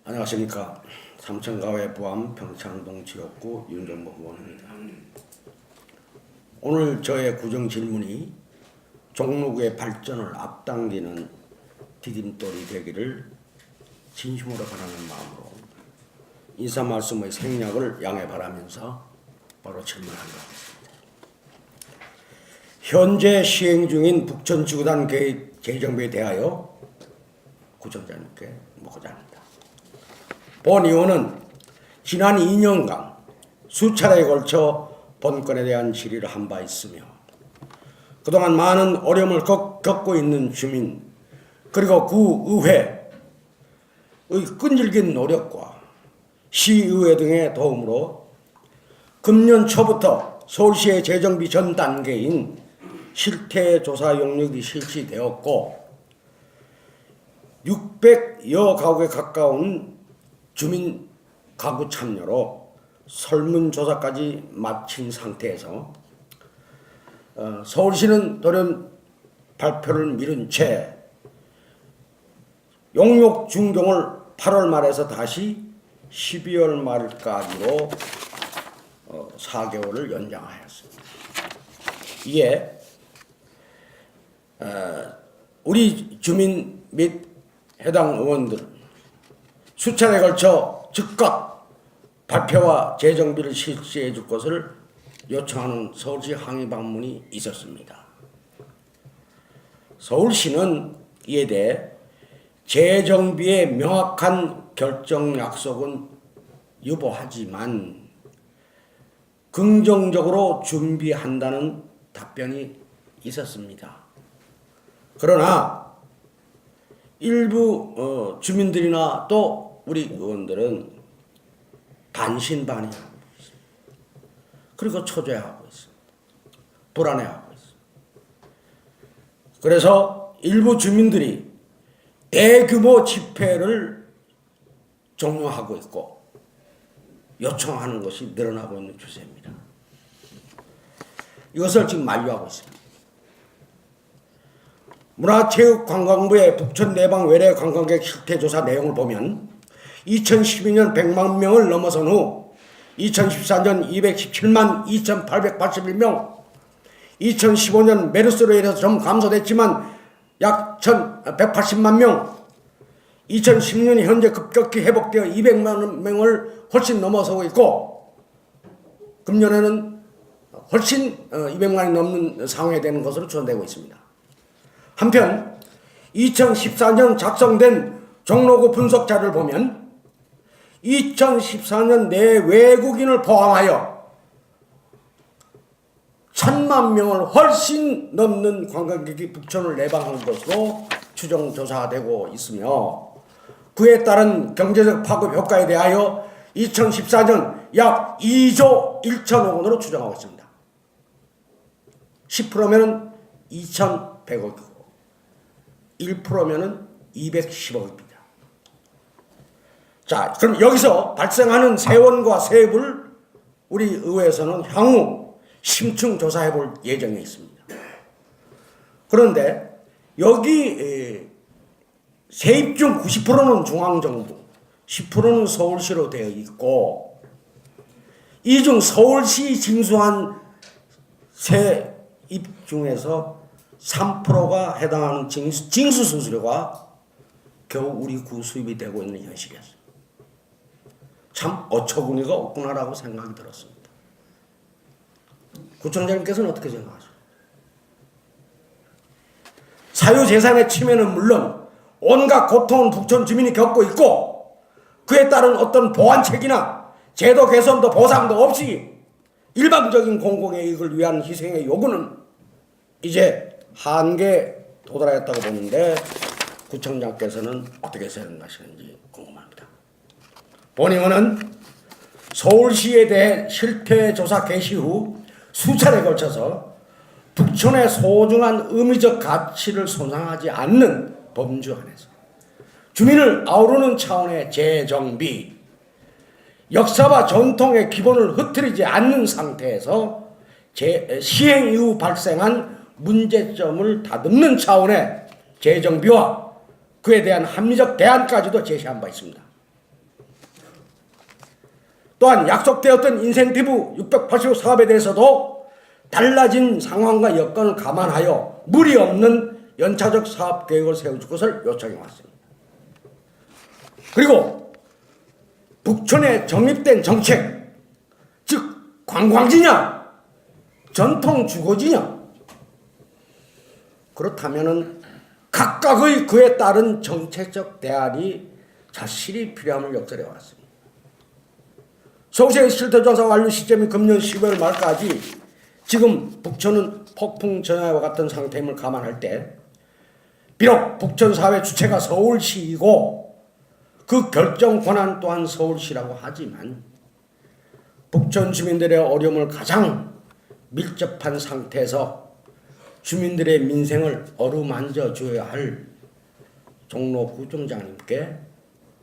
안녕하십니까. 삼천가회 부암 평창동 지역구 윤정복 의원입니다. 오늘 저의 구정 질문이 종로구의 발전을 앞당기는 디딤돌이 되기를 진심으로 바라는 마음으로 인사 말씀의 생략을 양해 바라면서 바로 질문하도록 하겠습니다. 현재 시행 중인 북촌지구단 계획 재정비에 대하여 구청장님께 묻고자 합니다. 본 의원은 지난 2년간 수차례에 걸쳐 본건에 대한 질의를 한 바 있으며 그동안 많은 어려움을 겪고 있는 주민 그리고 구의회의 끈질긴 노력과 시의회 등의 도움으로 금년 초부터 서울시의 재정비 전 단계인 실태조사 용역이 실시되었고 600여 가구에 가까운 주민 가구 참여로 설문조사까지 마친 상태에서 서울시는 돌연 발표를 미룬 채 용역 준공을 8월 말에서 다시 12월 말까지로 4개월을 연장하였습니다. 이에 우리 주민 및 해당 의원들 수차례에 걸쳐 즉각 발표와 재정비를 실시해 줄 것을 요청하는 서울시 항의 방문이 있었습니다. 서울시는 이에 대해 재정비의 명확한 결정 약속은 유보하지만 긍정적으로 준비한다는 답변이 있었습니다. 그러나 일부 주민들이나 또 우리 의원들은 반신반의하고 있습니다. 그리고 초조해하고 있습니다. 불안해하고 있습니다. 그래서 일부 주민들이 대규모 집회를 종료하고 있고 요청하는 것이 늘어나고 있는 추세입니다. 이것을 지금 만류하고 있습니다. 문화체육관광부의 북촌 내방 외래 관광객 실태조사 내용을 보면 2012년 100만 명을 넘어선 후 2014년 217만 2,881명, 2015년 메르스로 인해서 좀 감소됐지만 약 1,180만 명, 2010년이 현재 급격히 회복되어 200만 명을 훨씬 넘어서고 있고 금년에는 훨씬 200만이 넘는 상황이 되는 것으로 추정되고 있습니다. 한편 2014년 작성된 종로구 분석 자료를 보면 2014년 내 외국인을 포함하여 1,000만 명을 훨씬 넘는 관광객이 북촌을 내방한 것으로 추정 조사되고 있으며 그에 따른 경제적 파급 효과에 대하여 2014년 약 2조 1천억 원으로 추정하고 있습니다. 10%면 2,100억이고 1%면 210억입니다. 자, 그럼 여기서 발생하는 세원과 세입을 우리 의회에서는 향후 심층 조사해 볼 예정에 있습니다. 그런데 여기 세입 중 90%는 중앙정부, 10%는 서울시로 되어 있고 이 중 서울시 징수한 세입 중에서 3%가 해당하는 징수 수수료가 겨우 우리 구 수입이 되고 있는 현실이었습니다. 참 어처구니가 없구나라고 생각이 들었습니다. 구청장님께서는 어떻게 생각하세요? 사유재산의 침해는 물론 온갖 고통은 북촌 주민이 겪고 있고 그에 따른 어떤 보완책이나 제도 개선도 보상도 없이 일방적인 공공의 이익을 위한 희생의 요구는 이제 한계에 도달하였다고 보는데 구청장께서는 어떻게 생각하시는지 궁금합니다. 본 의원은 서울시에 대해 실태조사 개시 후 수차례에 걸쳐서 북촌의 소중한 의미적 가치를 손상하지 않는 범주 안에서 주민을 아우르는 차원의 재정비, 역사와 전통의 기본을 흐트리지 않는 상태에서 시행 이후 발생한 문제점을 다듬는 차원의 재정비와 그에 대한 합리적 대안까지도 제시한 바 있습니다. 또한 약속되었던 인센티브 680억 사업에 대해서도 달라진 상황과 여건을 감안하여 무리 없는 연차적 사업 계획을 세워줄 것을 요청해 왔습니다. 그리고 북촌에 정립된 정책, 즉 관광지냐 전통 주거지냐, 그렇다면은 각각의 그에 따른 정책적 대안이 자실히 필요함을 역설해 왔습니다. 서울시의 실태조사 완료 시점이 금년 12월 말까지 지금 북촌은 폭풍 전야와 같은 상태임을 감안할 때 비록 북촌 사회 주체가 서울시이고 그 결정 권한 또한 서울시라고 하지만 북촌 주민들의 어려움을 가장 밀접한 상태에서 주민들의 민생을 어루만져 줘야 할 종로 구청장님께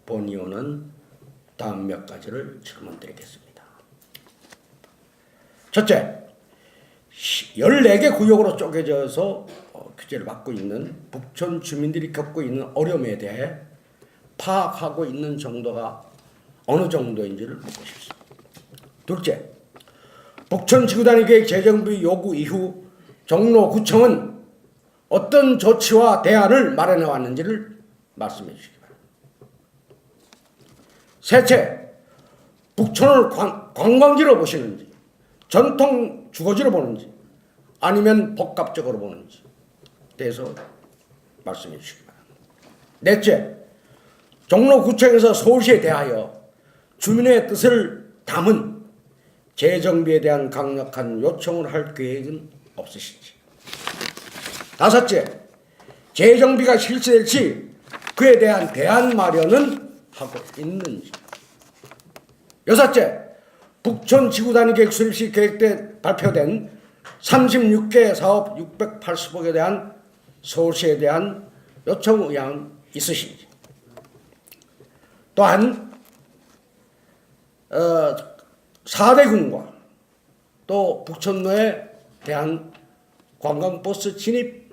본의원은 다음 몇 가지를 질문 드리겠습니다. 첫째, 14개 구역으로 쪼개져서 규제를 받고 있는 북촌 주민들이 겪고 있는 어려움에 대해 파악하고 있는 정도가 어느 정도인지를 묻고 싶습니다. 둘째, 북촌 지구단위 계획 재정비 요구 이후 종로구청은 어떤 조치와 대안을 마련해 왔는지를 말씀해 주시기 바랍니다. 셋째, 북촌을 관광지로 보시는지, 전통 주거지로 보는지, 아니면 복합적으로 보는지 대해서 말씀해 주시기 바랍니다. 넷째, 종로구청에서 서울시에 대하여 주민의 뜻을 담은 재정비에 대한 강력한 요청을 할 계획은 없으신지. 다섯째, 재정비가 실시될지 그에 대한 대안 마련은 하고 있는지. 여섯째, 북촌 지구단위 계획 수립 시 계획때 발표된 36개 사업 680억에 대한 서울시에 대한 요청 의향은 있으신지. 또한 4대군과 또 북촌로에 대한 관광버스 진입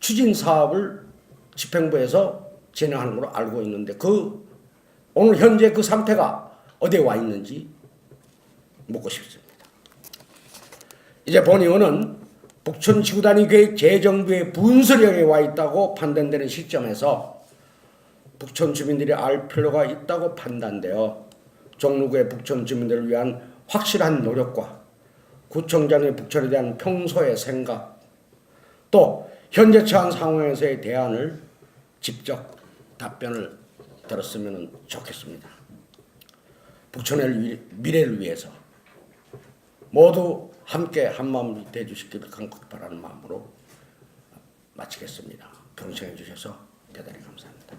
추진 사업을 집행부에서 진행하는 걸로 알고 있는데 오늘 현재 그 상태가 어디에 와 있는지 묻고 싶습니다. 이제 본의원은 북촌 지구단위 계획 재정비의 분수령에 와 있다고 판단되는 시점에서 북촌 주민들이 알 필요가 있다고 판단되어 종로구의 북촌 주민들을 위한 확실한 노력과 구청장의 북촌에 대한 평소의 생각, 또 현재 처한 상황에서의 대안을 직접 답변을 들었으면 좋겠습니다. 북촌의 미래를 위해서 모두 함께 한마음이 되어주시기를 간곡히 바라는 마음으로 마치겠습니다. 경청해 주셔서 대단히 감사합니다.